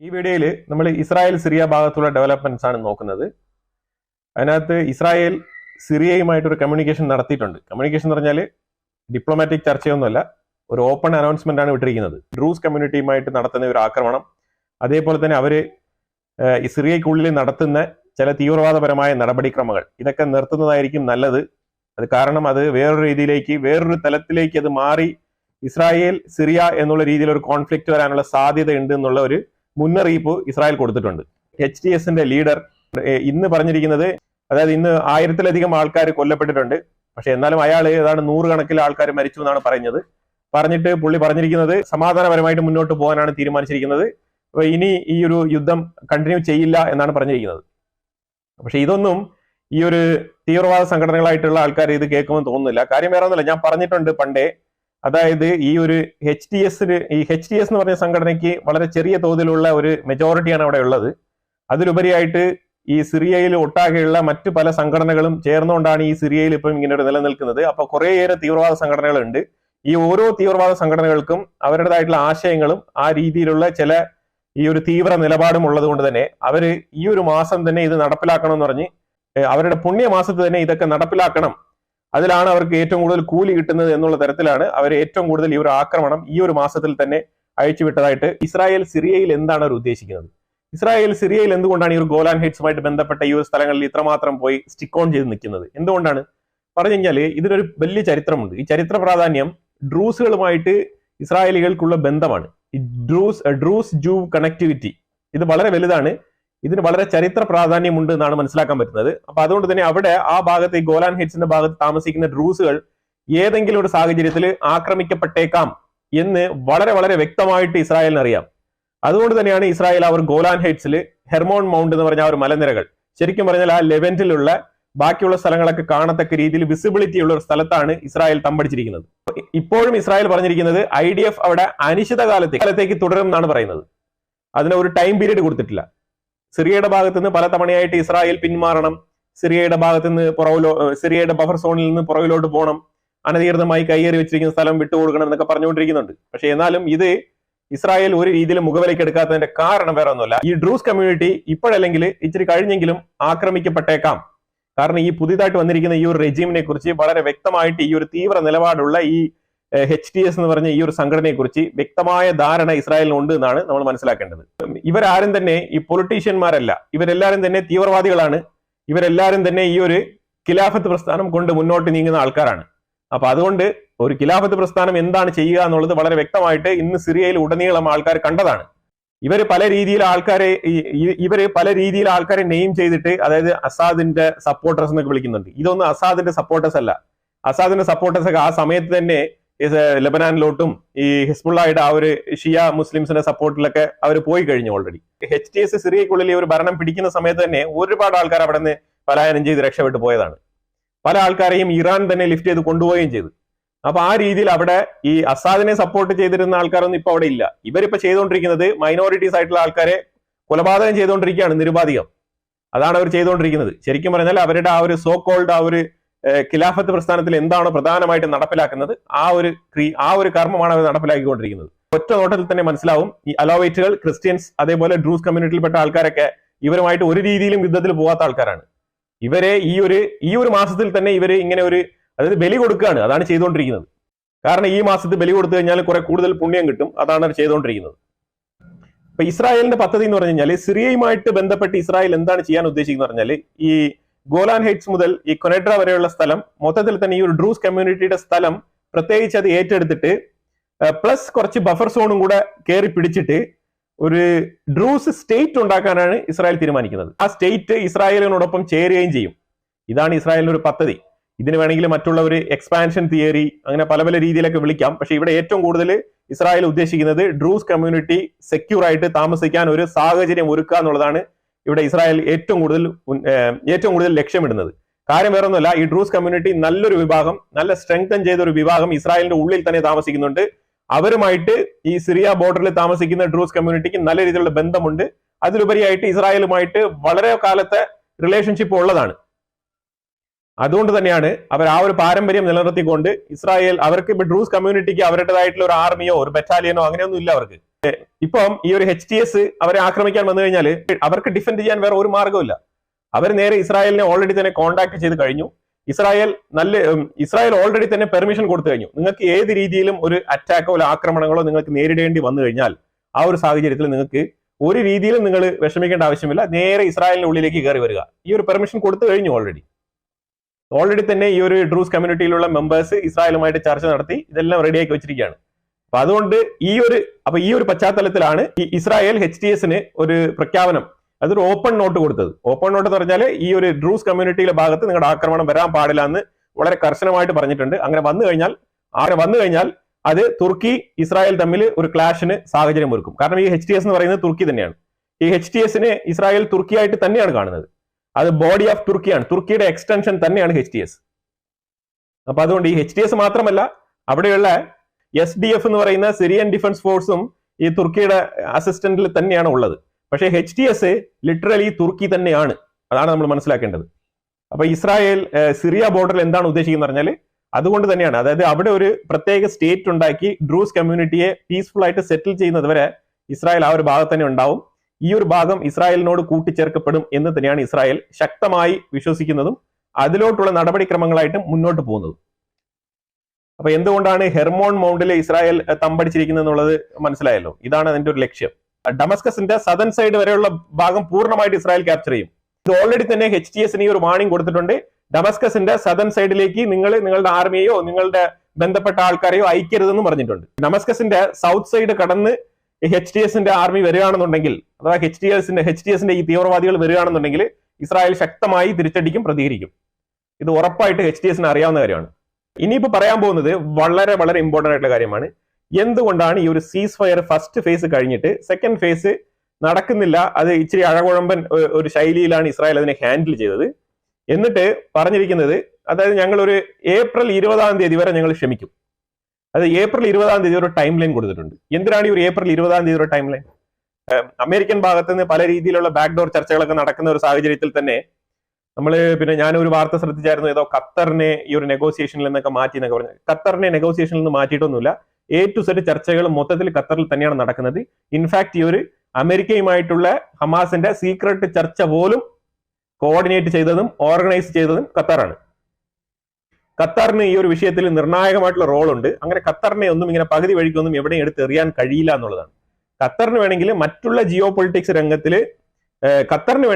ഈ വീഡിയോയിൽ നമ്മൾ ഇസ്രായേൽ സിറിയ ഭാഗത്തുള്ള ഡെവലപ്മെന്റ്സ് ആണ് നോക്കുന്നത്. അതിനകത്ത് ഇസ്രായേൽ സിറിയയുമായിട്ടൊരു കമ്മ്യൂണിക്കേഷൻ നടത്തിയിട്ടുണ്ട്. കമ്മ്യൂണിക്കേഷൻ എന്ന് പറഞ്ഞാൽ ഡിപ്ലോമാറ്റിക് ചർച്ചയൊന്നുമല്ല, ഒരു ഓപ്പൺ അനൗൺസ്മെന്റ് ആണ് വിട്ടിരിക്കുന്നത്. ഡ്രൂസ് കമ്മ്യൂണിറ്റിയുമായിട്ട് നടത്തുന്ന ഒരു ആക്രമണം, അതേപോലെ തന്നെ അവര് ഈ സിറിയയ്ക്കുള്ളിൽ നടത്തുന്ന ചില തീവ്രവാദപരമായ നടപടിക്രമങ്ങൾ, ഇതൊക്കെ നിർത്തുന്നതായിരിക്കും നല്ലത്. അത് കാരണം അത് വേറൊരു തലത്തിലേക്ക് അത് മാറി ഇസ്രായേൽ സിറിയ എന്നുള്ള രീതിയിൽ ഒരു കോൺഫ്ലിക്റ്റ് വരാനുള്ള സാധ്യത ഉണ്ട് എന്നുള്ള ഒരു മുന്നറിയിപ്പ് ഇസ്രായേൽ കൊടുത്തിട്ടുണ്ട്. HTSന്റെ ലീഡർ ഇന്ന് പറഞ്ഞിരിക്കുന്നത്, അതായത് ഇന്ന് 1000-ലധികം ആൾക്കാർ കൊല്ലപ്പെട്ടിട്ടുണ്ട്, പക്ഷെ എന്നാലും അയാൾ ഏതാണ് 100 കണക്കിൽ ആൾക്കാർ മരിച്ചു എന്നാണ് പറഞ്ഞിട്ട് പുള്ളി പറഞ്ഞിരിക്കുന്നത് സമാധാനപരമായിട്ട് മുന്നോട്ട് പോകാനാണ് തീരുമാനിച്ചിരിക്കുന്നത്. ഇനി ഈ ഒരു യുദ്ധം കണ്ടിന്യൂ ചെയ്യില്ല എന്നാണ് പറഞ്ഞിരിക്കുന്നത്. പക്ഷെ ഇതൊന്നും ഈ ഒരു തീവ്രവാദ സംഘടനകളായിട്ടുള്ള ആൾക്കാർ ഇത് കേൾക്കുമെന്ന് തോന്നുന്നില്ല. കാര്യം വേറെ ഒന്നുമില്ല, ഞാൻ പറഞ്ഞിട്ടുണ്ട് പണ്ടേ. അതായത് ഈ ഒരു HTS എന്ന് പറഞ്ഞ സംഘടനയ്ക്ക് വളരെ ചെറിയ തോതിലുള്ള ഒരു മെജോറിറ്റിയാണ് അവിടെ ഉള്ളത്. അതിലുപരിയായിട്ട് ഈ സിറിയയിൽ ഒട്ടാകെയുള്ള മറ്റു പല സംഘടനകളും ചേർന്നുകൊണ്ടാണ് ഈ സിറിയയിൽ ഇപ്പം ഇങ്ങനെ ഒരു നിലനിൽക്കുന്നത്. അപ്പൊ കുറേയേറെ തീവ്രവാദ സംഘടനകളുണ്ട്. ഈ ഓരോ തീവ്രവാദ സംഘടനകൾക്കും അവരുടേതായിട്ടുള്ള ആശയങ്ങളും ആ രീതിയിലുള്ള ചില ഈ ഒരു തീവ്ര നിലപാടും ഉള്ളത് കൊണ്ട് തന്നെ അവര് ഈ ഒരു മാസം തന്നെ ഇത് നടപ്പിലാക്കണം എന്ന് പറഞ്ഞ്, അവരുടെ പുണ്യമാസത്ത് തന്നെ ഇതൊക്കെ നടപ്പിലാക്കണം, അതിലാണ് അവർക്ക് ഏറ്റവും കൂടുതൽ കൂലി കിട്ടുന്നത് എന്നുള്ള തരത്തിലാണ് അവർ ഏറ്റവും കൂടുതൽ ഈ ഒരു ആക്രമണം ഈ ഒരു മാസത്തിൽ തന്നെ അയച്ചുവിട്ടതായിട്ട്. ഇസ്രായേൽ സിറിയയിൽ എന്താണ് അവർ ഉദ്ദേശിക്കുന്നത്? ഇസ്രായേൽ സിറിയയിൽ എന്തുകൊണ്ടാണ് ഈ ഒരു ഗോലാൻ ഹൈറ്റ്സുമായിട്ട് ബന്ധപ്പെട്ട ഈ ഒരു സ്ഥലങ്ങളിൽ ഇത്രമാത്രം പോയി സ്റ്റിക്ക് ഓൺ ചെയ്ത് നിൽക്കുന്നത്? എന്തുകൊണ്ടാണ് പറഞ്ഞു കഴിഞ്ഞാൽ ഇതിനൊരു വലിയ ചരിത്രമുണ്ട്. ഈ ചരിത്ര പ്രാധാന്യം ഡ്രൂസുകളുമായിട്ട് ഇസ്രായേലികൾക്കുള്ള ബന്ധമാണ്. ഈ ഡ്രൂസ് ജൂ കണക്ടിവിറ്റി ഇത് വളരെ വലുതാണ്. ഇതിന് വളരെ ചരിത്ര പ്രാധാന്യമുണ്ട് എന്നാണ് മനസ്സിലാക്കാൻ പറ്റുന്നത്. അപ്പൊ അതുകൊണ്ട് തന്നെ അവിടെ ആ ഭാഗത്ത്, ഈ ഗോലാൻ ഹൈറ്റ്സിന്റെ ഭാഗത്ത് താമസിക്കുന്ന ഡ്രൂസുകൾ ഏതെങ്കിലും ഒരു സാഹചര്യത്തിൽ ആക്രമിക്കപ്പെട്ടേക്കാം എന്ന് വളരെ വളരെ വ്യക്തമായിട്ട് ഇസ്രായേലിന് അറിയാം. അതുകൊണ്ട് തന്നെയാണ് ഇസ്രായേൽ അവർ ഗോലാൻ ഹൈറ്റ്സിൽ ഹെർമോൺ മൗണ്ട് എന്ന് പറഞ്ഞ ആ ഒരു മലനിരകൾ, ശരിക്കും പറഞ്ഞാൽ ആ ലെവന്റിലുള്ള ബാക്കിയുള്ള സ്ഥലങ്ങളൊക്കെ കാണത്തക്ക രീതിയിൽ വിസിബിലിറ്റി ഉള്ള ഒരു സ്ഥലത്താണ് ഇസ്രായേൽ തമ്പടിച്ചിരിക്കുന്നത്. ഇപ്പോഴും ഇസ്രായേൽ പറഞ്ഞിരിക്കുന്നത് IDF അവിടെ അനിശ്ചിതകാലത്തേക്ക് തുടരും എന്നാണ് പറയുന്നത്. അതിന് ഒരു ടൈം പീരീഡ് കൊടുത്തിട്ടില്ല. സിറിയയുടെ ഭാഗത്ത് നിന്ന് പല തവണയായിട്ട് ഇസ്രായേൽ പിന്മാറണം, സിറിയയുടെ ഭാഗത്ത് നിന്ന് സിറിയയുടെ ബഫർ സോണിൽ നിന്ന് പുറകിലോട്ട് പോകണം, അനധികൃതമായി കൈയേറി വെച്ചിരിക്കുന്ന സ്ഥലം വിട്ടുകൊടുക്കണം എന്നൊക്കെ പറഞ്ഞുകൊണ്ടിരിക്കുന്നുണ്ട്. പക്ഷെ എന്നാലും ഇത് ഇസ്രായേൽ ഒരു രീതിയിൽ മുഖവിലേക്ക് എടുക്കാത്തതിന്റെ കാരണം വേറെ ഒന്നുമല്ല, ഈ ഡ്രൂസ് കമ്മ്യൂണിറ്റി ഇപ്പോഴല്ലെങ്കിൽ ഇച്ചിരി കഴിഞ്ഞെങ്കിലും ആക്രമിക്കപ്പെട്ടേക്കാം. കാരണം ഈ പുതിയതായിട്ട് വന്നിരിക്കുന്ന ഈ ഒരു റെജീമിനെ കുറിച്ച് വളരെ വ്യക്തമായിട്ട് ഈ ഒരു തീവ്ര നിലപാടുള്ള ഈ HTS എന്ന് പറഞ്ഞ ഈ ഒരു സംഘടനയെ കുറിച്ച് വ്യക്തമായ ധാരണ ഇസ്രായേലിനുണ്ട് എന്നാണ് നമ്മൾ മനസ്സിലാക്കേണ്ടത്. ഇവരാരും തന്നെ ഈ പൊളിറ്റീഷ്യന്മാരല്ല, ഇവരെല്ലാരും തന്നെ തീവ്രവാദികളാണ്. ഇവരെല്ലാരും തന്നെ ഈ ഒരു ഖിലാഫത്ത് പ്രസ്ഥാനം കൊണ്ട് മുന്നോട്ട് നീങ്ങുന്ന ആൾക്കാരാണ്. അപ്പൊ അതുകൊണ്ട് ഒരു ഖിലാഫത്ത് പ്രസ്ഥാനം എന്താണ് ചെയ്യുക എന്നുള്ളത് വളരെ വ്യക്തമായിട്ട് ഇന്ന് സിറിയയിൽ ഉടനീളം ആൾക്കാർ കണ്ടതാണ്. ഇവര് പല രീതിയിൽ ആൾക്കാരെ നെയിം ചെയ്തിട്ട്, അതായത് അസാദിന്റെ സപ്പോർട്ടേഴ്സ് എന്നൊക്കെ വിളിക്കുന്നുണ്ട്. ഇതൊന്നും അസാദിന്റെ സപ്പോർട്ടേഴ്സ് അല്ല. അസാദിന്റെ സപ്പോർട്ടേഴ്സ് ഒക്കെ ആ സമയത്ത് തന്നെ ലെബനാനിലോട്ടും ഈ ഹിസ്ബുള്ളായിട്ട് ആ ഒരു ഷിയ മുസ്ലിംസിന്റെ സപ്പോർട്ടിലൊക്കെ അവർ പോയി കഴിഞ്ഞു ഓൾറെഡി. HTS സിറിയക്കുള്ളിൽ ഒരു ഭരണം പിടിക്കുന്ന സമയത്ത് തന്നെ ഒരുപാട് ആൾക്കാർ അവിടെ നിന്ന് പലായനം ചെയ്ത് രക്ഷപ്പെട്ടു പോയതാണ്. പല ആൾക്കാരെയും ഇറാൻ തന്നെ ലിഫ്റ്റ് ചെയ്ത് കൊണ്ടുപോവുകയും ചെയ്തു. അപ്പൊ ആ രീതിയിൽ അവിടെ ഈ അസാദിനെ സപ്പോർട്ട് ചെയ്തിരുന്ന ആൾക്കാരൊന്നും ഇപ്പൊ അവിടെ ഇല്ല. ഇവരിപ്പോ ചെയ്തുകൊണ്ടിരിക്കുന്നത് മൈനോറിറ്റീസ് ആയിട്ടുള്ള ആൾക്കാരെ കൊലപാതകം ചെയ്തുകൊണ്ടിരിക്കുകയാണ്, നിരുപാധികം. അതാണ് അവർ ചെയ്തുകൊണ്ടിരിക്കുന്നത്. ശരിക്കും പറഞ്ഞാൽ അവരുടെ ആ ഒരു സോ കോൾഡ് ആ ഒരു ഖിലാഫത്ത് പ്രസ്ഥാനത്തിൽ എന്താണോ പ്രധാനമായിട്ട് നടപ്പിലാക്കുന്നത് ആ ഒരു കർമ്മമാണ് അവർ നടപ്പിലാക്കിക്കൊണ്ടിരിക്കുന്നത്. ഒറ്റ നോട്ടത്തിൽ തന്നെ മനസ്സിലാവും ഈ അലോവൈറ്റുകൾ, ക്രിസ്ത്യൻസ്, അതേപോലെ ഡ്രൂസ് കമ്മ്യൂണിറ്റിയിൽപ്പെട്ട ആൾക്കാരൊക്കെ ഇവരുമായിട്ട് ഒരു രീതിയിലും യുദ്ധത്തിൽ പോകാത്ത ആൾക്കാരാണ്. ഇവരെ ഈ ഒരു മാസത്തിൽ തന്നെ ഇവര് ഇങ്ങനെ അതായത് ബലി കൊടുക്കുകയാണ്. അതാണ് ചെയ്തുകൊണ്ടിരിക്കുന്നത്. കാരണം ഈ മാസത്തിൽ ബലി കൊടുത്തു കഴിഞ്ഞാൽ കുറെ കൂടുതൽ പുണ്യം കിട്ടും. അതാണ് അവർ ചെയ്തുകൊണ്ടിരിക്കുന്നത്. ഇപ്പൊ ഇസ്രായേലിന്റെ പദ്ധതി എന്ന് പറഞ്ഞു കഴിഞ്ഞാൽ, സിറിയയുമായിട്ട് ബന്ധപ്പെട്ട് ഇസ്രായേൽ എന്താണ് ചെയ്യാൻ ഉദ്ദേശിക്കുന്നത് പറഞ്ഞാൽ, ഈ ഗോലാൻ ഹൈറ്റ്സ് മുതൽ ഈ കൊനെഡ്ര വരെയുള്ള സ്ഥലം മൊത്തത്തിൽ തന്നെ ഈ ഒരു ഡ്രൂസ് കമ്മ്യൂണിറ്റിയുടെ സ്ഥലം പ്രത്യേകിച്ച് അത് ഏറ്റെടുത്തിട്ട് പ്ലസ് കുറച്ച് ബഫർ സോണും കൂടെ കയറി പിടിച്ചിട്ട് ഒരു ഡ്രൂസ് സ്റ്റേറ്റ് ഉണ്ടാക്കാനാണ് ഇസ്രായേൽ തീരുമാനിക്കുന്നത്. ആ സ്റ്റേറ്റ് ഇസ്രായേലിനോടൊപ്പം ചേരുകയും ചെയ്യും. ഇതാണ് ഇസ്രായേലിന്റെ ഒരു പദ്ധതി. ഇതിന് വേണമെങ്കിൽ മറ്റുള്ള ഒരു എക്സ്പാൻഷൻ തിയറി അങ്ങനെ പല പല രീതിയിലൊക്കെ വിളിക്കാം. പക്ഷെ ഇവിടെ ഏറ്റവും കൂടുതൽ ഇസ്രായേൽ ഉദ്ദേശിക്കുന്നത് ഡ്രൂസ് കമ്മ്യൂണിറ്റി സെക്യൂർ ആയിട്ട് താമസിക്കാൻ ഒരു സാഹചര്യം ഒരുക്കുക എന്നുള്ളതാണ് ഇവിടെ ഇസ്രായേൽ ഏറ്റവും കൂടുതൽ ലക്ഷ്യമിടുന്നത്. കാര്യം വേറെ ഒന്നുമല്ല, ഈ ഡ്രൂസ് കമ്മ്യൂണിറ്റി നല്ലൊരു വിഭാഗം, നല്ല സ്ട്രെങ്തൻ ചെയ്ത ഒരു വിഭാഗം ഇസ്രായേലിന്റെ ഉള്ളിൽ തന്നെ താമസിക്കുന്നുണ്ട്. അവരുമായിട്ട് ഈ സിറിയ ബോർഡറിൽ താമസിക്കുന്ന ഡ്രൂസ് കമ്മ്യൂണിറ്റിക്ക് നല്ല രീതിയിലുള്ള ബന്ധമുണ്ട്. അതിലുപരിയായിട്ട് ഇസ്രായേലുമായിട്ട് വളരെ കാലത്തെ റിലേഷൻഷിപ്പ് ഉള്ളതാണ്. അതുകൊണ്ട് തന്നെയാണ് അവർ ആ ഒരു പാരമ്പര്യം നിലനിർത്തിക്കൊണ്ട് ഇസ്രായേൽ, അവർക്ക് ഇപ്പൊ ഡ്രൂസ് കമ്മ്യൂണിറ്റിക്ക് അവരുടേതായിട്ടുള്ള ഒരു ആർമിയോ ഒരു ബറ്റാലിയനോ അങ്ങനെയൊന്നും ഇല്ല അവർക്ക്. ഇപ്പം ഈ ഒരു HTS അവരെ ആക്രമിക്കാൻ വന്നു കഴിഞ്ഞാൽ അവർക്ക് ഡിഫെൻഡ് ചെയ്യാൻ വേറെ ഒരു മാർഗ്ഗമില്ല. അവർ നേരെ ഇസ്രായേലിനെ ഓൾറെഡി തന്നെ കോൺടാക്ട് ചെയ്ത് കഴിഞ്ഞു. ഇസ്രായേൽ ഓൾറെഡി തന്നെ പെർമിഷൻ കൊടുത്തു കഴിഞ്ഞു. നിങ്ങൾക്ക് ഏത് രീതിയിലും ഒരു അറ്റാക്കോ അല്ല ആക്രമണങ്ങളോ നിങ്ങൾക്ക് നേരിടേണ്ടി വന്നു കഴിഞ്ഞാൽ ആ ഒരു സാഹചര്യത്തിൽ നിങ്ങൾക്ക് ഒരു രീതിയിലും നിങ്ങൾ വിഷമിക്കേണ്ട ആവശ്യമില്ല. നേരെ ഇസ്രായേലിന്റെ ഉള്ളിലേക്ക് കയറി വരിക. ഈ ഒരു പെർമിഷൻ കൊടുത്തു കഴിഞ്ഞു. ഓൾറെഡി തന്നെ ഈ ഒരു ഡ്രൂസ് കമ്മ്യൂണിറ്റിയിലുള്ള മെമ്പേഴ്സ് ഇസ്രായേലുമായിട്ട് ചർച്ച നടത്തി ഇതെല്ലാം റെഡിയാക്കി വെച്ചിരിക്കുകയാണ്. അപ്പൊ അതുകൊണ്ട് ഈ ഒരു പശ്ചാത്തലത്തിലാണ് ഈ ഇസ്രായേൽ HTSന് ഒരു പ്രഖ്യാപനം, അതൊരു ഓപ്പൺ നോട്ട് കൊടുത്തത്. ഓപ്പൺ നോട്ട് എന്ന് പറഞ്ഞാൽ ഈ ഒരു ഡ്രൂസ് കമ്മ്യൂണിറ്റിയിലെ ഭാഗത്ത് നിങ്ങളുടെ ആക്രമണം വരാൻ പാടില്ല എന്ന് വളരെ കർശനമായിട്ട് പറഞ്ഞിട്ടുണ്ട്. അങ്ങനെ വന്നു കഴിഞ്ഞാൽ അത് തുർക്കി ഇസ്രായേൽ തമ്മിൽ ഒരു ക്ലാഷിന് സാഹചര്യം ഒരുക്കും. കാരണം ഈ HTS എന്ന് പറയുന്നത് തുർക്കി തന്നെയാണ്. ഈ HTSനെ ഇസ്രായേൽ തുർക്കിയായിട്ട് തന്നെയാണ് കാണുന്നത്. അത് ബോഡി ഓഫ് തുർക്കിയാണ്, തുർക്കിയുടെ എക്സ്റ്റൻഷൻ തന്നെയാണ് HTS. അപ്പൊ അതുകൊണ്ട് ഈ HTS മാത്രമല്ല, അവിടെയുള്ള SDF എന്ന് പറയുന്ന സിറിയൻ ഡിഫൻസ് ഫോഴ്സും ഈ തുർക്കിയുടെ അസിസ്റ്റന്റിൽ തന്നെയാണ് ഉള്ളത്. പക്ഷേ HTS ലിറ്ററലി തുർക്കി തന്നെയാണ്. അതാണ് നമ്മൾ മനസ്സിലാക്കേണ്ടത്. അപ്പൊ ഇസ്രായേൽ സിറിയ ബോർഡറിൽ എന്താണ് ഉദ്ദേശിക്കുന്നത് പറഞ്ഞാൽ അതുകൊണ്ട് തന്നെയാണ്. അതായത് അവിടെ ഒരു പ്രത്യേക സ്റ്റേറ്റ് ഉണ്ടാക്കി ഡ്രൂസ് കമ്മ്യൂണിറ്റിയെ പീസ്ഫുൾ ആയിട്ട് സെറ്റിൽ ചെയ്യുന്നത് വരെ ഇസ്രായേൽ ആ ഒരു ഭാഗത്ത് തന്നെ ഉണ്ടാവും. ഈ ഒരു ഭാഗം ഇസ്രായേലിനോട് കൂട്ടിച്ചേർക്കപ്പെടും എന്ന് തന്നെയാണ് ഇസ്രായേൽ ശക്തമായി വിശ്വസിക്കുന്നതും അതിലോട്ടുള്ള നടപടിക്രമങ്ങളായിട്ട് മുന്നോട്ട് പോകുന്നതും. അപ്പൊ എന്തുകൊണ്ടാണ് ഹെർമോൺ മൗണ്ടിൽ ഇസ്രായേൽ തമ്പടിച്ചിരിക്കുന്നത് എന്നുള്ളത് മനസ്സിലായല്ലോ. ഇതാണ് അതിന്റെ ഒരു ലക്ഷ്യം. ഡമസ്കസിന്റെ സദൻ സൈഡ് വരെയുള്ള ഭാഗം പൂർണ്ണമായിട്ട് ഇസ്രായേൽ ക്യാപ്ചർ ചെയ്യും. ഇത് ഓൾറെഡി തന്നെ HTSന് ഈ ഒരു വാർണിംഗ് കൊടുത്തിട്ടുണ്ട്. ഡമസ്കസിന്റെ സദൻ സൈഡിലേക്ക് നിങ്ങളുടെ ആർമിയെയോ നിങ്ങളുടെ ബന്ധപ്പെട്ട ആൾക്കാരെയോ അയക്കരുതെന്ന് പറഞ്ഞിട്ടുണ്ട്. ഡമസ്കസിന്റെ സൗത്ത് സൈഡ് കടന്ന് HTSന്റെ ആർമി വരികയാണെന്നുണ്ടെങ്കിൽ, അഥവാ HTSന്റെ ഈ തീവ്രവാദികൾ വരികയാണെന്നുണ്ടെങ്കിൽ ഇസ്രായേൽ ശക്തമായി തിരിച്ചടിക്കും, പ്രതികരിക്കും. ഇത് ഉറപ്പായിട്ട് HTSന് അറിയാവുന്ന കാര്യമാണ്. ഇനിയിപ്പോ പറയാൻ പോകുന്നത് വളരെ വളരെ ഇമ്പോർട്ടന്റ് ആയിട്ടുള്ള കാര്യമാണ്. എന്തുകൊണ്ടാണ് ഈ ഒരു സീസ് ഫയർ ഫസ്റ്റ് ഫേസ് കഴിഞ്ഞിട്ട് സെക്കൻഡ് ഫേസ് നടക്കുന്നില്ല? അത് ഇച്ചിരി അഴകുഴമ്പൻ ഒരു ശൈലിയിലാണ് ഇസ്രായേൽ അതിനെ ഹാൻഡിൽ ചെയ്തത്. എന്നിട്ട് പറഞ്ഞിരിക്കുന്നത്, അതായത് ഞങ്ങൾ ഒരു ഏപ്രിൽ 20 വരെ ഞങ്ങൾ ക്ഷമിക്കും. അത് ഏപ്രിൽ 20 ഒരു ടൈം ലൈൻ കൊടുത്തിട്ടുണ്ട്. എന്തിനാണ് ഈ ഒരു ഏപ്രിൽ 20 ഒരു ടൈം ലൈൻ? അമേരിക്കൻ ഭാഗത്ത് നിന്ന് പല രീതിയിലുള്ള ബാക്ക്ഡോർ ചർച്ചകളൊക്കെ നടക്കുന്ന ഒരു സാഹചര്യത്തിൽ തന്നെ ഞാനൊരു വാർത്ത ശ്രദ്ധിച്ചായിരുന്നു, ഏതോ ഖത്തറിനെ ഈ ഒരു നെഗോസിയേഷനിൽ നിന്നൊക്കെ മാറ്റി എന്നൊക്കെ പറഞ്ഞു. ഖത്തറിനെ നെഗോസിയേഷനിൽ നിന്ന് മാറ്റിയിട്ടൊന്നുമില്ല. A to Z ചർച്ചകൾ മൊത്തത്തിൽ ഖത്തറിൽ തന്നെയാണ് നടക്കുന്നത്. ഇൻഫാക്ട് ഈ ഒരു അമേരിക്കയുമായിട്ടുള്ള ഹമാസിന്റെ സീക്രട്ട് ചർച്ച പോലും കോർഡിനേറ്റ് ചെയ്തതും ഓർഗനൈസ് ചെയ്തതും ഖത്തറാണ്. ഖത്തറിന് ഈ ഒരു വിഷയത്തിൽ നിർണായകമായിട്ടുള്ള റോൾ ഉണ്ട്. അങ്ങനെ ഖത്തറിനെ ഒന്നും ഇങ്ങനെ പകുതി വഴിക്കൊന്നും എവിടെയും എടുത്തെറിയാൻ കഴിയില്ല എന്നുള്ളതാണ്. ഖത്തറിന് വേണമെങ്കിൽ മറ്റുള്ള ജിയോ പൊളിറ്റിക്സ് രംഗത്തിൽ ഖത്തറിനെ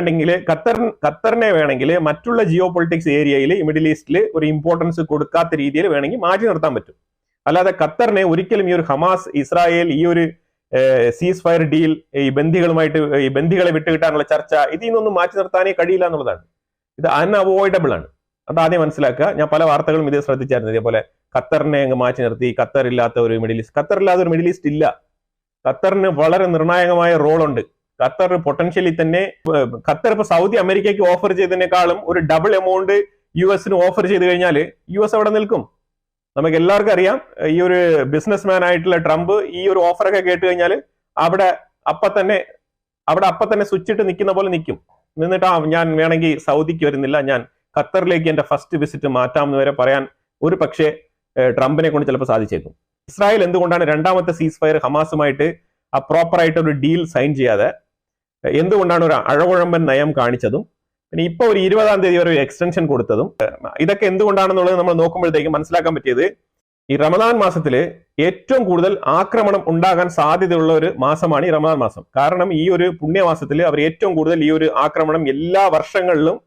വേണമെങ്കിൽ മറ്റുള്ള ജിയോ പൊളിറ്റിക്സ് ഏരിയയിൽ മിഡിൽ ഈസ്റ്റിൽ ഒരു ഇമ്പോർട്ടൻസ് കൊടുക്കാത്ത രീതിയിൽ വേണമെങ്കിൽ മാറ്റി നിർത്താൻ പറ്റും. അല്ലാതെ ഖത്തറിനെ ഒരിക്കലും ഈ ഒരു ഹമാസ് ഇസ്രായേൽ ഈ ഒരു സീസ് ഫയർ ഡീൽ, ഈ ബന്ദികളെ വിട്ടുകിട്ടാനുള്ള ചർച്ച, ഇതിൽ നിന്നൊന്നും മാറ്റി നിർത്താനേ കഴിയില്ല എന്നുള്ളതാണ്. ഇത് അൺഅവോയ്ഡബിൾ ആണ്. അതാദ്യം മനസ്സിലാക്കുക. ഞാൻ പല വാർത്തകളും ഇത് ശ്രദ്ധിച്ചായിരുന്നു. ഇതേപോലെ ഖത്തറിനെ അങ്ങ് മാറ്റി നിർത്തി, ഖത്തറില്ലാത്ത ഒരു മിഡിൽ ഈസ്റ്റ് ഇല്ല. ഖത്തറിന് വളരെ നിർണായകമായ റോളുണ്ട്. ഖത്തർ പൊട്ടൻഷ്യലി തന്നെ ഖത്തർ ഇപ്പൊ സൗദി അമേരിക്കയ്ക്ക് ഓഫർ ചെയ്തതിനേക്കാളും ഒരു ഡബിൾ എമൗണ്ട് US ഓഫർ ചെയ്ത് കഴിഞ്ഞാൽ US അവിടെ നിൽക്കും. നമുക്ക് എല്ലാവർക്കും അറിയാം, ഈ ഒരു ബിസിനസ്മാൻ ആയിട്ടുള്ള ട്രംപ് ഈ ഒരു ഓഫറൊക്കെ കേട്ട് കഴിഞ്ഞാൽ അവിടെ അപ്പൊ തന്നെ സ്വിച്ച് ഇട്ട് നിൽക്കുന്ന പോലെ നിൽക്കും. എന്നിട്ട് ഞാൻ വേണമെങ്കിൽ സൗദിക്ക് വരുന്നില്ല, ഞാൻ ഖത്തറിലേക്ക് എന്റെ ഫസ്റ്റ് വിസിറ്റ് മാറ്റാമെന്ന് വരെ പറയാൻ ഒരു പക്ഷേ ട്രംപിനെ കൊണ്ട് ചിലപ്പോൾ സാധിച്ചേക്കും. ഇസ്രായേൽ എന്തുകൊണ്ടാണ് രണ്ടാമത്തെ സീസ് ഫയർ ഹമാസുമായിട്ട് ആ പ്രോപ്പറായിട്ട് ഒരു ഡീൽ സൈൻ ചെയ്യാതെ എന്തുകൊണ്ടാണ് ഒരു അഴകുഴമ്പൻ നയം കാണിച്ചതും പിന്നെ ഇപ്പൊ ഒരു 20 വരെ ഒരു എക്സ്റ്റൻഷൻ കൊടുത്തതും ഇതൊക്കെ എന്തുകൊണ്ടാണെന്നുള്ളത് നമ്മൾ നോക്കുമ്പോഴത്തേക്കും മനസ്സിലാക്കാൻ പറ്റിയത്, ഈ റമദാൻ മാസത്തില് ഏറ്റവും കൂടുതൽ ആക്രമണം ഉണ്ടാകാൻ സാധ്യതയുള്ള ഒരു മാസമാണ് ഈ റമദാൻ മാസം. കാരണം ഈ ഒരു പുണ്യമാസത്തിൽ അവർ ഏറ്റവും കൂടുതൽ ഈ ഒരു ആക്രമണം എല്ലാ വർഷങ്ങളിലും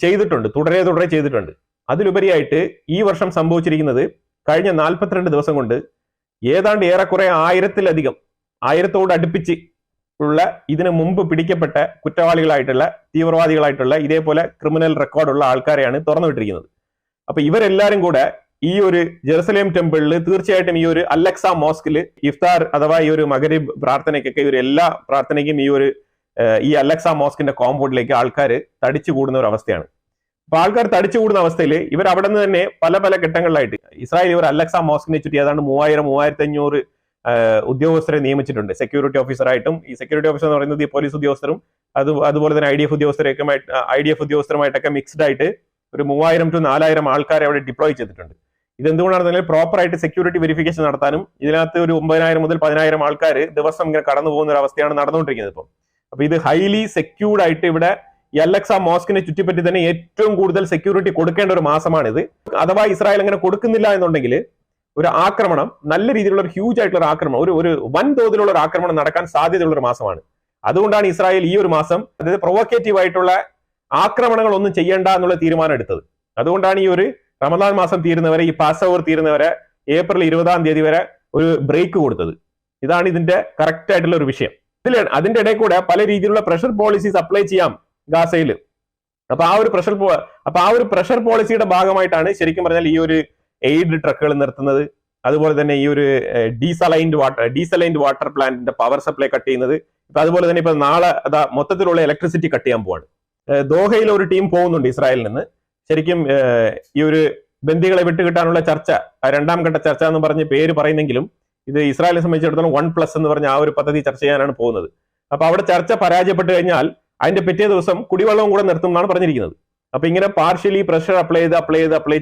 ചെയ്തിട്ടുണ്ട്, തുടരെ ചെയ്തിട്ടുണ്ട്. അതിലുപരിയായിട്ട് ഈ വർഷം സംഭവിച്ചിരിക്കുന്നത് കഴിഞ്ഞ 42 ദിവസം കൊണ്ട് ഏതാണ്ട് ഏറെക്കുറെ 1000-ഓട് അടുപ്പിച്ച് ഉള്ള ഇതിനു മുമ്പ് പിടിക്കപ്പെട്ട കുറ്റവാളികളായിട്ടുള്ള തീവ്രവാദികളായിട്ടുള്ള ഇതേപോലെ ക്രിമിനൽ റെക്കോർഡുള്ള ആൾക്കാരെയാണ് തുറന്നുവിട്ടിരിക്കുന്നത്. അപ്പൊ ഇവരെല്ലാരും കൂടെ ഈ ഒരു ജെറുസലേം ടെമ്പിളിൽ തീർച്ചയായിട്ടും ഈ ഒരു അലക്സ മോസ്കിൽ ഇഫ്താർ അഥവാ ഈ ഒരു മഗ്രിബ് പ്രാർത്ഥനയ്ക്കൊക്കെ ഈ ഒരു എല്ലാ പ്രാർത്ഥനയ്ക്കും ഈ അലക്സ മോസ്കിന്റെ കോമ്പൗണ്ടിലേക്ക് ആൾക്കാർ തടിച്ചു കൂടുന്ന ഒരു അവസ്ഥയാണ്. അപ്പൊ ആൾക്കാർ തടിച്ചു കൂടുന്ന അവസ്ഥയിൽ ഇവർ അവിടെ നിന്ന് തന്നെ പല ഘട്ടങ്ങളിലായിട്ട് ഇസ്രായേൽ ഇവർ അലക്സ മോസ്കിനെ ചുറ്റി ഏതാണ്ട് 3000-3500 ഉദ്യോഗസ്ഥരെ നിയമിച്ചിട്ടുണ്ട്. സെക്യൂരിറ്റി ഓഫീസറായിട്ടും, ഈ സെക്യൂരിറ്റി ഓഫീസർ എന്ന് പറയുന്നത് ഈ പോലീസ് ഉദ്യോഗസ്ഥരും അതുപോലെ തന്നെ IDF ഉദ്യോഗസ്ഥരുമായിട്ടൊക്കെ മിക്സ്ഡ് ആയിട്ട് ഒരു 3000 to 4000 ആൾക്കാരെ അവിടെ ഡിപ്ലോയ് ചെയ്തിട്ടുണ്ട്. ഇതെന്തുകൊണ്ടാണെന്ന് പ്രോപ്പർ ആയിട്ട് സെക്യൂരിറ്റി വെരിഫിക്കേഷൻ നടത്താനും ഇതിനകത്ത് ഒരു 9,000 മുതൽ 10,000 ആൾക്കാർ ദിവസം ഇങ്ങനെ കടന്നു പോകുന്ന ഒരു അവസ്ഥയാണ് നടന്നുകൊണ്ടിരിക്കുന്നത് ഇപ്പം. അപ്പൊ ഇത് ഹൈലി സെക്യൂർഡ് ആയിട്ട് ഇവിടെ ഈ അലക്സ മോസ്കിനെ ചുറ്റിപ്പറ്റി തന്നെ ഏറ്റവും കൂടുതൽ സെക്യൂരിറ്റി കൊടുക്കേണ്ട ഒരു മാസമാണിത്. അഥവാ ഇസ്രായേൽ അങ്ങനെ കൊടുക്കുന്നില്ല എന്നുണ്ടെങ്കിൽ ഒരു ആക്രമണം, നല്ല രീതിയിലുള്ള ഒരു ഹ്യൂജ് ആയിട്ടുള്ള ഒരു ആക്രമണം, ഒരു വൻ തോതിലുള്ള ഒരു ആക്രമണം നടക്കാൻ സാധ്യതയുള്ള ഒരു മാസമാണ്. അതുകൊണ്ടാണ് ഇസ്രായേൽ ഈ ഒരു മാസം, അതായത് പ്രൊവോക്കേറ്റീവ് ആയിട്ടുള്ള ആക്രമണങ്ങൾ ഒന്നും ചെയ്യേണ്ട എന്നുള്ള തീരുമാനം എടുത്തത്. അതുകൊണ്ടാണ് ഈ ഒരു റമദാൻ മാസം തീരുന്നവരെ, ഈ പാസ് ഓവർ തീരുന്നവരെ, ഏപ്രിൽ 20-ാം തീയതി വരെ ഒരു ബ്രേക്ക് കൊടുത്തത്. ഇതാണ് ഇതിന്റെ കറക്റ്റ് ആയിട്ടുള്ള ഒരു വിഷയം. അതിന്റെ ഇടയിൽ കൂടെ പല രീതിയിലുള്ള പ്രഷർ പോളിസീസ് അപ്ലൈ ചെയ്യാം ഗാസയിൽ. അപ്പൊ ആ ഒരു പ്രഷർ പോളിസിയുടെ ഭാഗമായിട്ടാണ് ശരിക്കും പറഞ്ഞാൽ ഈ ഒരു എയ്ഡ് ട്രക്കുകൾ നിർത്തുന്നത്. അതുപോലെ തന്നെ ഈ ഒരു ഡീസലൈൻഡ് വാട്ടർ പ്ലാന്റിന്റെ പവർ സപ്ലൈ കട്ട് ചെയ്യുന്നത്. ഇപ്പൊ അതുപോലെ തന്നെ ഇപ്പൊ നാളെ മൊത്തത്തിലുള്ള ഇലക്ട്രിസിറ്റി കട്ട് ചെയ്യാൻ പോവാണ്. ദോഹയിൽ ഒരു ടീം പോകുന്നുണ്ട് ഇസ്രായേലിൽ നിന്ന്. ശരിക്കും ഈ ഒരു ബന്ദികളെ വിട്ടുകിട്ടാനുള്ള ചർച്ച, രണ്ടാം ഘട്ട ചർച്ച എന്ന് പറഞ്ഞ് പേര് പറയുന്നെങ്കിലും ഇത് ഇസ്രായേലിനെ സംബന്ധിച്ചിടത്തോളം 1+ എന്ന് പറഞ്ഞ ആ ഒരു പദ്ധതി ചർച്ച ചെയ്യാനാണ് പോകുന്നത്. അപ്പൊ അവിടെ ചർച്ച പരാജയപ്പെട്ട് കഴിഞ്ഞാൽ അതിന്റെ പിറ്റേ ദിവസം കുടിവെള്ളവും കൂടെ നിർത്തും എന്നാണ് പറഞ്ഞിരിക്കുന്നത്. അപ്പൊ ഇങ്ങനെ പാർഷ്യലി പ്രഷർ അപ്ലൈ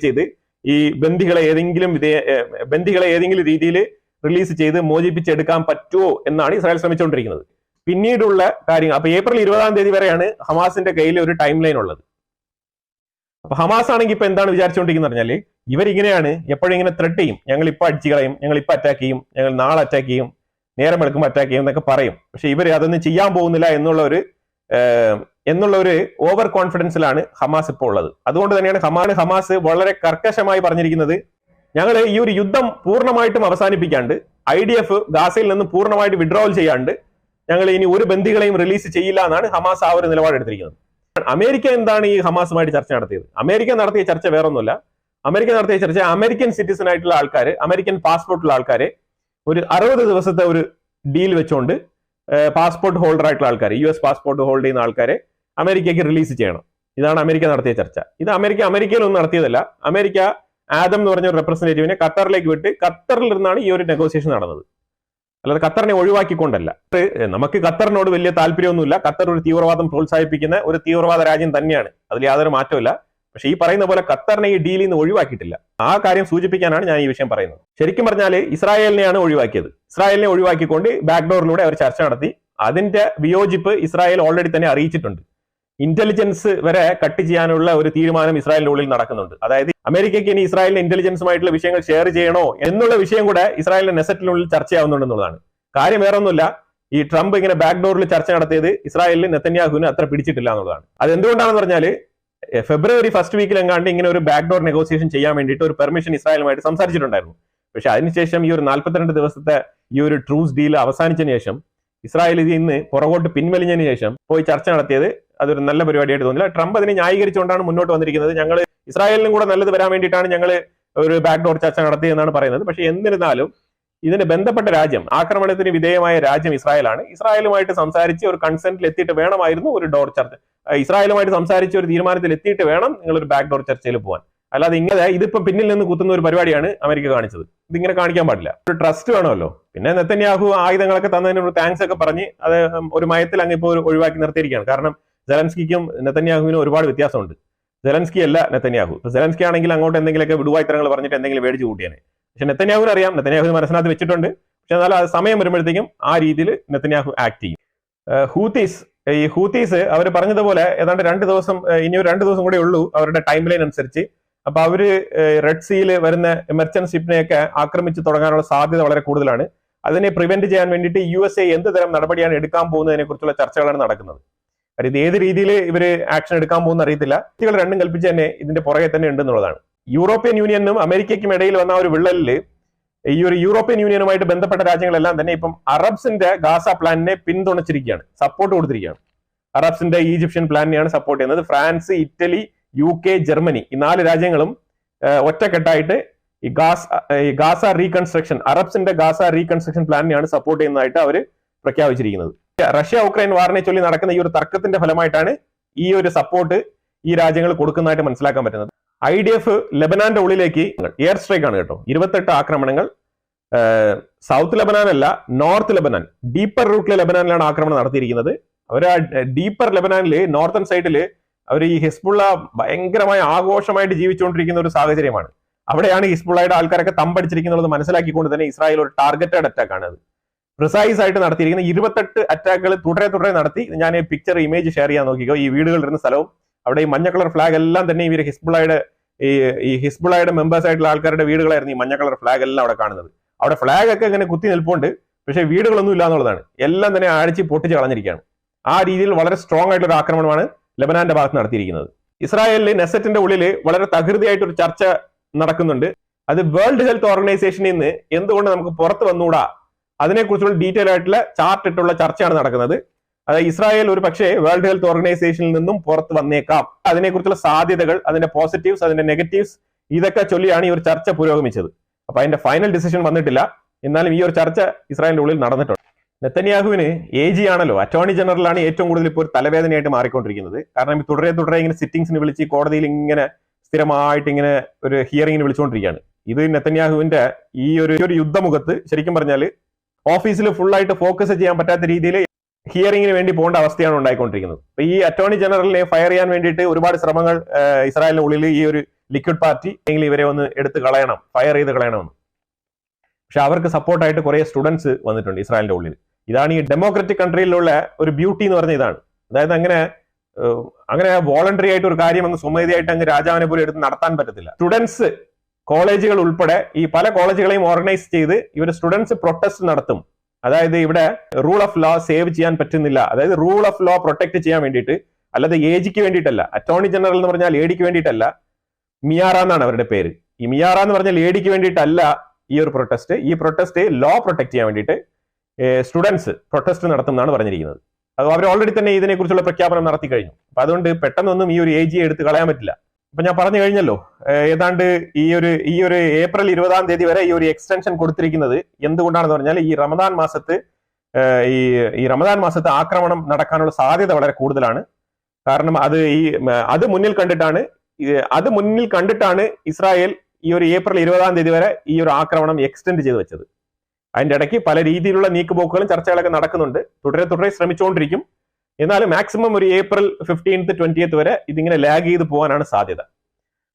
ചെയ്ത് ഈ ബന്ദികളെ ഏതെങ്കിലും രീതിയിൽ റിലീസ് ചെയ്ത് മോചിപ്പിച്ചെടുക്കാൻ പറ്റുമോ എന്നാണ് ഇസ്രായേൽ ശ്രമിച്ചുകൊണ്ടിരിക്കുന്നത്. പിന്നീടുള്ള കാര്യങ്ങൾ, അപ്പൊ ഏപ്രിൽ 20-ാം തീയതി വരെയാണ് ഹമാസിന്റെ കയ്യിൽ ഒരു ടൈം ലൈൻ ഉള്ളത്. അപ്പൊ ഹമാസ് ആണെങ്കിൽ ഇപ്പൊ എന്താണ് വിചാരിച്ചുകൊണ്ടിരിക്കുന്നത് പറഞ്ഞാല്, ഇവരിങ്ങനെയാണ് എപ്പോഴും ഇങ്ങനെ ത്രെട്ട് ചെയ്യും, ഞങ്ങൾ ഇപ്പൊ അടിച്ചു കളയും, ഞങ്ങൾ ഇപ്പൊ അറ്റാക്ക് ചെയ്യും, ഞങ്ങൾ നാളെ അറ്റാക്ക് ചെയ്യും, നേരം വെളുക്കുമ്പോൾ അറ്റാക്ക് ചെയ്യും എന്നൊക്കെ പറയും. പക്ഷെ ഇവർ അതൊന്നും ചെയ്യാൻ പോകുന്നില്ല എന്നുള്ള ഒരു ഓവർ കോൺഫിഡൻസിലാണ് ഹമാസ് ഇപ്പോൾ ഉള്ളത്. അതുകൊണ്ട് തന്നെയാണ് ഹമാസ് വളരെ കർക്കശമായി പറഞ്ഞിരിക്കുന്നത്, ഞങ്ങൾ ഈ ഒരു യുദ്ധം പൂർണ്ണമായിട്ടും അവസാനിപ്പിക്കാണ്ട്, IDF ഗാസയിൽ നിന്ന് പൂർണ്ണമായിട്ട് വിഡ്രോവൽ ചെയ്യാണ്ട് ഞങ്ങൾ ഇനി ഒരു ബന്ദികളെയും റിലീസ് ചെയ്യില്ല എന്നാണ് ഹമാസ് ആ ഒരു നിലപാടെടുത്തിരിക്കുന്നത്. അമേരിക്ക എന്താണ് ഈ ഹമാസുമായിട്ട് ചർച്ച നടത്തിയത്? അമേരിക്ക നടത്തിയ ചർച്ച വേറൊന്നുമല്ല. അമേരിക്ക നടത്തിയ ചർച്ച അമേരിക്കൻ സിറ്റിസൺ ആയിട്ടുള്ള ആൾക്കാർ, അമേരിക്കൻ പാസ്പോർട്ടുള്ള ആൾക്കാരെ ഒരു 60 ദിവസത്തെ ഒരു ഡീൽ വെച്ചുകൊണ്ട് പാസ്പോർട്ട് ഹോൾഡർ ആയിട്ടുള്ള ആൾക്കാർ, US പാസ്പോർട്ട് ഹോൾഡ് ചെയ്യുന്ന ആൾക്കാരെ അമേരിക്കയ്ക്ക് റിലീസ് ചെയ്യണം. ഇതാണ് അമേരിക്ക നടത്തിയ ചർച്ച. ഇത് അമേരിക്കയിലൊന്നും നടത്തിയതല്ല. അമേരിക്ക ആദം എന്ന് പറഞ്ഞ ഒരു റെപ്രസെന്റേറ്റീവിനെ ഖത്തറിലേക്ക് വിട്ട് ഖത്തറിൽ നിന്നാണ് ഈ ഒരു നെഗോസിയേഷൻ നടന്നത്. അല്ലാതെ ഖത്തറിനെ ഒഴിവാക്കിക്കൊണ്ടല്ല. നമുക്ക് ഖത്തറിനോട് വലിയ താല്പര്യമൊന്നുമില്ല. ഖത്തർ ഒരു തീവ്രവാദം പ്രോത്സാഹിപ്പിക്കുന്ന ഒരു തീവ്രവാദ രാജ്യം തന്നെയാണ്, അതിൽ യാതൊരു മാറ്റമില്ല. പക്ഷെ ഈ പറയുന്ന പോലെ ഖത്തറിനെ ഈ ഡീലിൽ നിന്ന് ഒഴിവാക്കിയിട്ടില്ല. ആ കാര്യം സൂചിപ്പിക്കാനാണ് ഞാൻ ഈ വിഷയം പറയുന്നത്. ശരിക്കും പറഞ്ഞാൽ ഇസ്രായേലിനെയാണ് ഒഴിവാക്കിയത്. ഇസ്രായേലിനെ ഒഴിവാക്കിക്കൊണ്ട് ബാക്ക്ഡോറിലൂടെ അവർ ചർച്ച നടത്തി. അതിന്റെ വിയോജിപ്പ് ഇസ്രായേൽ ഓൾറെഡി തന്നെ അറിയിച്ചിട്ടുണ്ട്. ഇന്റലിജൻസ് വരെ കട്ട് ചെയ്യാനുള്ള ഒരു തീരുമാനം ഇസ്രായേലിന്റെ ഉള്ളിൽ നടക്കുന്നുണ്ട്. അതായത് അമേരിക്കയ്ക്ക് ഇനി ഇസ്രായേലിന്റെ ഇന്റലിജൻസുമായിട്ടുള്ള വിഷയങ്ങൾ ഷെയർ ചെയ്യണോ എന്നുള്ള വിഷയം കൂടെ ഇസ്രായേലിന്റെ നെസറ്റിനുള്ളിൽ ചർച്ചയാവുന്നുണ്ടെന്നുള്ളതാണ്. കാര്യം വേറൊന്നുമില്ല, ഈ ട്രംപ് ഇങ്ങനെ ബാക്ക്ഡോറിൽ ചർച്ച നടത്തിയത് ഇസ്രായേലിൽ നെതന്യാഹുവിന് അത്ര പിടിച്ചിട്ടില്ല എന്നുള്ളതാണ്. അത് എന്തുകൊണ്ടാണെന്ന് പറഞ്ഞാൽ ഫെബ്രുവരി 1st വീക്കിൽ എങ്ങാണ്ട് ഇങ്ങനെ ഒരു ബാക്ക്ഡോർ നെഗോസിയേഷൻ ചെയ്യാൻ വേണ്ടിയിട്ട് ഒരു പെർമിഷൻ ഇസ്രായേലുമായിട്ട് സംസാരിച്ചിട്ടുണ്ടായിരുന്നു. പക്ഷെ അതിനുശേഷം ഈ ഒരു 42 ദിവസത്തെ ഈ ഒരു ട്രൂസ് ഡീൽ അവസാനിച്ചതിന് ശേഷം ഇസ്രായേൽ ഇതിൽ നിന്ന് പുറകോട്ട് പിൻവലിഞ്ഞതിന് ശേഷം പോയി ചർച്ച നടത്തിയത് അതൊരു നല്ല പരിപാടിയായിട്ട് തോന്നില്ല. ട്രംപ് അതിനെ ന്യായീകരിച്ചുകൊണ്ടാണ് മുന്നോട്ട് വന്നിരിക്കുന്നത്. ഞങ്ങൾ ഇസ്രായേലിനും കൂടെ നല്ലത് വരാൻ വേണ്ടിയിട്ടാണ് ഞങ്ങൾ ഒരു ബാക്ക്ഡോർ ചർച്ച നടത്തിയെന്നാണ് പറയുന്നത്. പക്ഷെ എന്നിരുന്നാലും ഇതിന് ബന്ധപ്പെട്ട രാജ്യം, ആക്രമണത്തിന് വിധേയമായ രാജ്യം ഇസ്രായേലാണ്. ഇസ്രായേലുമായിട്ട് സംസാരിച്ച് ഒരു കൺസെന്റിൽ എത്തിയിട്ട് വേണമായിരുന്നു ഒരു ഡോർ ചർച്ച, ഇസ്രായേലുമായിട്ട് സംസാരിച്ച് ഒരു തീരുമാനത്തിൽ എത്തിയിട്ട് വേണം നിങ്ങൾ ഒരു ബാക്ക്ഡോർ ചർച്ചയിൽ പോകാൻ. അല്ലാതെ ഇങ്ങനെ ഇതിപ്പോ പിന്നിൽ നിന്ന് കുത്തുന്ന ഒരു പരിപാടിയാണ് അമേരിക്ക കാണിച്ചത്. ഇതിങ്ങനെ കാണിക്കാൻ പാടില്ല. ഒരു ട്രസ്റ്റ് വേണമല്ലോ. പിന്നെ നെതന്യാഹു ആയുധങ്ങളൊക്കെ തന്നതിന് ഒരു താങ്ക്സ് ഒക്കെ പറഞ്ഞ് അത് ഒരു മയത്തിൽ അങ്ങ് ഇപ്പോൾ ഒഴിവാക്കി നിർത്തിയിരിക്കുകയാണ്. കാരണം സെലൻസ്കിക്കും നെതന്യാഹുവിനും ഒരുപാട് വ്യത്യാസമുണ്ട്. സെലൻസ്കി അല്ല നെതന്യാഹു. സെലൻസ്കി ആണെങ്കിൽ അങ്ങോട്ട് എന്തെങ്കിലുമൊക്കെ വിടുവായ്ത്തരങ്ങൾ പറഞ്ഞിട്ട് എന്തെങ്കിലും മേടിച്ച് കൂട്ടിയാണ്. പക്ഷെ നെതന്യാഹുവിന് അറിയാം, നെതന്യാഹു മനസ്സിനകത്ത് വെച്ചിട്ടുണ്ട്. പക്ഷെ എന്നാൽ അത് സമയം വരുമ്പോഴത്തേക്കും ആ രീതിയിൽ നെതന്യാഹു ആക്ട് ചെയ്യും. ഹൂത്തീസ് അവർ പറഞ്ഞതുപോലെ ഏതാണ്ട് 2 ദിവസം, ഇനി ഒരു 2 ദിവസം കൂടെ ഉള്ളൂ അവരുടെ ടൈം ലൈൻ അനുസരിച്ച്. അപ്പൊ അവര് റെഡ് സീയിൽ വരുന്ന മെർച്ചന്റ് ഷിപ്പിനെയൊക്കെ ആക്രമിച്ച് തുടങ്ങാനുള്ള സാധ്യത വളരെ കൂടുതലാണ്. അതിനെ പ്രിവെന്റ് ചെയ്യാൻ വേണ്ടിയിട്ട് USA എന്ത് തരം നടപടിയാണ് എടുക്കാൻ പോകുന്നതിനെ കുറിച്ചുള്ള ചർച്ചകളാണ് നടക്കുന്നത്. ഇത് ഏത് രീതിയിൽ ഇവര് ആക്ഷൻ എടുക്കാൻ പോകുന്ന അറിയത്തില്ല. വ്യക്തികൾ രണ്ടും കൽപ്പിച്ച് തന്നെ ഇതിന്റെ പുറകെ തന്നെ ഉണ്ടെന്നുള്ളതാണ്. യൂറോപ്യൻ യൂണിയനും അമേരിക്കയ്ക്കും ഇടയിൽ വന്ന ഒരു വിള്ളലില് ഈ ഒരു യൂറോപ്യൻ യൂണിയനുമായിട്ട് ബന്ധപ്പെട്ട രാജ്യങ്ങളെല്ലാം തന്നെ ഇപ്പം അറബ്സിന്റെ ഗാസ പ്ലാനിനെ പിന്തുണച്ചിരിക്കുകയാണ്, സപ്പോർട്ട് കൊടുത്തിരിക്കുകയാണ്. അറബ്സിന്റെ ഈജിപ്ഷ്യൻ പ്ലാനിനെയാണ് സപ്പോർട്ട് ചെയ്യുന്നത്. ഫ്രാൻസ്, ഇറ്റലി, UK, ജർമ്മനി, ഈ 4 രാജ്യങ്ങളും ഒറ്റക്കെട്ടായിട്ട് ഈ ഗാസ റീകൺസ്ട്രക്ഷൻ, അറബ്സിന്റെ ഗാസ റീകൺസ്ട്രക്ഷൻ പ്ലാനിനെയാണ് സപ്പോർട്ട് ചെയ്യുന്നതായിട്ട് അവർ പ്രഖ്യാപിച്ചിരിക്കുന്നത്. റഷ്യ ഉക്രൈൻ വാറിനെ ചൊല്ലി നടക്കുന്ന ഈ ഒരു തർക്കത്തിന്റെ ഫലമായിട്ടാണ് ഈ ഒരു സപ്പോർട്ട് ഈ രാജ്യങ്ങൾ കൊടുക്കുന്നതായിട്ട് മനസ്സിലാക്കാൻ പറ്റുന്നത്. IDF ലെബനാന്റെ ഉള്ളിലേക്ക് എയർ സ്ട്രൈക്ക് ആണ് കേട്ടോ. 28 ആക്രമണങ്ങൾ. സൗത്ത് ലെബനാൻ അല്ല, നോർത്ത് ലെബനാൻ, ഡീപ്പർ റൂട്ടിലെ ലെബനാനിലാണ് ആക്രമണം നടത്തിയിരിക്കുന്നത്. അവർ ഡീപ്പർ ലെബനാനില് നോർത്തൺ സൈഡില് അവർ ഈ ഹിസ്ബുള്ള ഭയങ്കരമായ ആഘോഷമായിട്ട് ജീവിച്ചുകൊണ്ടിരിക്കുന്ന ഒരു സാഹചര്യമാണ്. അവിടെയാണ് ഹിസ്ബുള്ളയുടെ ആൾക്കാരൊക്കെ തമ്പടിച്ചിരിക്കുന്നത് മനസ്സിലാക്കിക്കൊണ്ട് തന്നെ ഇസ്രായേൽ ഒരു ടാർഗറ്റഡ് അറ്റാക്ക് ആണ് അത് പ്രിസൈസ് ആയിട്ട് നടത്തിയിരിക്കുന്ന 28 അറ്റാക്കുകൾ തുടരെ നടത്തി. ഞാൻ ഈ പിക്ചർ ഇമേജ് ഷെയർ ചെയ്യാൻ നോക്കിക്കോ. ഈ വീടുകൾ ഇരുന്ന സ്ഥലവും അവിടെ ഈ മഞ്ഞ കളർ ഫ്ലാഗ് എല്ലാം തന്നെ ഇവർ ഹിസ്ബുള്ളയുടെ മെമ്പേഴ്സ് ആയിട്ടുള്ള ആൾക്കാരുടെ വീടുകളായിരുന്നു ഈ മഞ്ഞ കളർ ഫ്ലാഗ് എല്ലാം അവിടെ കാണുന്നത്. അവിടെ ഫ്ലാഗ് ഒക്കെ ഇങ്ങനെ കുത്തി നിൽപ്പുണ്ട്, പക്ഷേ വീടുകളൊന്നും ഇല്ല എന്നുള്ളതാണ്. എല്ലാം തന്നെ അടിച്ച് പൊട്ടിച്ച് കളഞ്ഞിരിക്കുകയാണ്. ആ രീതിയിൽ വളരെ സ്ട്രോങ് ആയിട്ടുള്ള ഒരു ആക്രമണമാണ് ലെബനാന്റെ ഭാഗത്ത് നടത്തിയിരിക്കുന്നത്. ഇസ്രായേലിൽ നെസറ്റിന്റെ ഉള്ളിൽ വളരെ തകൃതിയായിട്ടൊരു ചർച്ച നടക്കുന്നുണ്ട്. അത് വേൾഡ് ഹെൽത്ത് ഓർഗനൈസേഷനിൽ നിന്ന് എന്തുകൊണ്ട് നമുക്ക് പുറത്ത് വന്നുകൂടാ, അതിനെക്കുറിച്ചുള്ള ഡീറ്റെയിൽ ആയിട്ടുള്ള ചാർട്ട് ഇട്ടുള്ള ചർച്ചയാണ് നടക്കുന്നത്. അതായത് ഇസ്രായേൽ ഒരു പക്ഷേ വേൾഡ് ഹെൽത്ത് ഓർഗനൈസേഷനിൽ നിന്നും പുറത്ത് വന്നേക്കാം. അതിനെക്കുറിച്ചുള്ള സാധ്യതകൾ, അതിന്റെ പോസിറ്റീവ്സ്, അതിന്റെ നെഗറ്റീവ്സ്, ഇതൊക്കെ ചൊല്ലിയാണ് ഈ ഒരു ചർച്ച പുരോഗമിച്ചത്. അപ്പൊ അതിന്റെ ഫൈനൽ ഡിസിഷൻ വന്നിട്ടില്ല. എന്നാലും ഈ ഒരു ചർച്ച ഇസ്രായേലിന്റെ ഉള്ളിൽ നടന്നിട്ടുണ്ട്. നെതന്യാഹുവിന് AG ആണല്ലോ, അറ്റോർണി ജനറലാണ് ഏറ്റവും കൂടുതൽ ഇപ്പോൾ ഒരു തലവേദനയായിട്ട് മാറിക്കൊണ്ടിരിക്കുന്നത്. കാരണം തുടരെ ഇങ്ങനെ സിറ്റിംഗ്സിന് വിളിച്ച് കോടതിയിൽ ഇങ്ങനെ സ്ഥിരമായിട്ട് ഇങ്ങനെ ഒരു ഹിയറിംഗിന് വിളിച്ചുകൊണ്ടിരിക്കുകയാണ്. ഇത് നെതന്യാഹുവിന്റെ ഈ ഒരു യുദ്ധമുഖത്ത് ശരിക്കും പറഞ്ഞാൽ ഓഫീസിൽ ഫുള്ളായിട്ട് ഫോക്കസ് ചെയ്യാൻ പറ്റാത്ത രീതിയിൽ ഹിയറിംഗിന് വേണ്ടി പോകേണ്ട അവസ്ഥയാണ് ഉണ്ടായിക്കൊണ്ടിരിക്കുന്നത്. അപ്പൊ ഈ അറ്റോർണി ജനറലിനെ ഫയർ ചെയ്യാൻ വേണ്ടിയിട്ട് ഒരുപാട് ശ്രമങ്ങൾ ഇസ്രായേലിന്റെ ഉള്ളിൽ ഈ ഒരു ലിക്വിഡ് പാർട്ടി ഇവരെ ഒന്ന് എടുത്ത് കളയണം, ഫയർ ചെയ്ത് കളയണമെന്ന്. പക്ഷെ അവർക്ക് സപ്പോർട്ടായിട്ട് കുറെ സ്റ്റുഡൻസ് വന്നിട്ടുണ്ട് ഇസ്രായേലിന്റെ ഉള്ളിൽ. ഇതാണ് ഈ ഡെമോക്രാറ്റിക് കൺട്രിയിലുള്ള ഒരു ബ്യൂട്ടി എന്ന് പറഞ്ഞ ഇതാണ്. അതായത് അങ്ങനെ വോളണ്ടറി ആയിട്ട് ഒരു കാര്യം അങ്ങ് സ്വമേധയായിട്ട് അങ്ങ് രാജാവിനെ പോലും എടുത്ത് നടത്താൻ പറ്റത്തില്ല. സ്റ്റുഡൻസ് കോളേജുകൾ ഉൾപ്പെടെ ഈ പല കോളേജുകളെയും ഓർഗനൈസ് ചെയ്ത് ഇവർ സ്റ്റുഡൻസ് പ്രൊട്ടസ്റ്റ് നടത്തും. അതായത് ഇവിടെ റൂൾ ഓഫ് ലോ സേവ് ചെയ്യാൻ പറ്റുന്നില്ല, അതായത് റൂൾ ഓഫ് ലോ പ്രൊട്ടക്ട് ചെയ്യാൻ വേണ്ടിയിട്ട്, അല്ലാതെ AGക്ക് വേണ്ടിയിട്ടല്ല. അറ്റോർണി ജനറൽ എന്ന് പറഞ്ഞാൽ ADക്ക് വേണ്ടിയിട്ടല്ല, മിയാറ എന്നാണ് അവരുടെ പേര്. ഈ മിയാറ എന്ന് പറഞ്ഞാൽ ADക്ക് വേണ്ടിയിട്ടല്ല ഈ ഒരു പ്രൊട്ടസ്റ്റ്. ഈ പ്രൊട്ടസ്റ്റ് ലോ പ്രൊട്ടക്ട് ചെയ്യാൻ വേണ്ടിയിട്ട് സ്റ്റുഡൻസ് പ്രൊട്ടസ്റ്റ് നടത്തും എന്നാണ് പറഞ്ഞിരിക്കുന്നത്. അത് അവർ ഓൾറെഡി തന്നെ ഇതിനെക്കുറിച്ചുള്ള പ്രഖ്യാപനം നടത്തി കഴിഞ്ഞു. അപ്പൊ അതുകൊണ്ട് പെട്ടെന്നൊന്നും ഈ ഒരു AG എടുത്ത് കളയാൻ പറ്റില്ല. അപ്പൊ ഞാൻ പറഞ്ഞു കഴിഞ്ഞല്ലോ, ഏതാണ്ട് ഈ ഒരു ഏപ്രിൽ 20-ാം തീയതി വരെ ഈ ഒരു എക്സ്റ്റൻഷൻ കൊടുത്തിരിക്കുന്നത് എന്തുകൊണ്ടാണെന്ന് പറഞ്ഞാൽ ഈ റമദാൻ മാസത്ത് ആക്രമണം നടക്കാനുള്ള സാധ്യത വളരെ കൂടുതലാണ്. കാരണം അത് മുന്നിൽ കണ്ടിട്ടാണ് ഇസ്രായേൽ ഈ ഒരു ഏപ്രിൽ 20-ാം തീയതി വരെ ഈ ഒരു ആക്രമണം എക്സ്റ്റെൻഡ് ചെയ്ത് വെച്ചത്. അതിന്റെ ഇടയ്ക്ക് പല രീതിയിലുള്ള നീക്കുപോക്കുകളും ചർച്ചകളൊക്കെ നടക്കുന്നുണ്ട്, തുടരെ ശ്രമിച്ചുകൊണ്ടിരിക്കും. എന്നാലും മാക്സിമം ഒരു ഏപ്രിൽ 15th 20th വരെ ഇതിങ്ങനെ ലാഗ് ചെയ്ത് പോകാനാണ് സാധ്യത.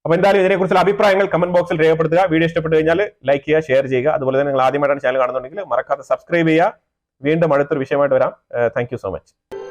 അപ്പൊ എന്തായാലും ഇതിനെക്കുറിച്ചുള്ള അഭിപ്രായങ്ങൾ കമന്റ് ബോക്സിൽ രേഖപ്പെടുത്തുക. വീഡിയോ ഇഷ്ടപ്പെട്ടു കഴിഞ്ഞാൽ ലൈക്ക് ചെയ്യുക, ഷെയർ ചെയ്യുക. അതുപോലെ തന്നെ നിങ്ങൾ ആദ്യമായിട്ടാണ് ചാനൽ കാണുന്നുണ്ടെങ്കിൽ മറക്കാതെ സബ്സ്ക്രൈബ് ചെയ്യുക. വീണ്ടും അടുത്തൊരു വിഷയമായിട്ട് വരാം. Thank you so much.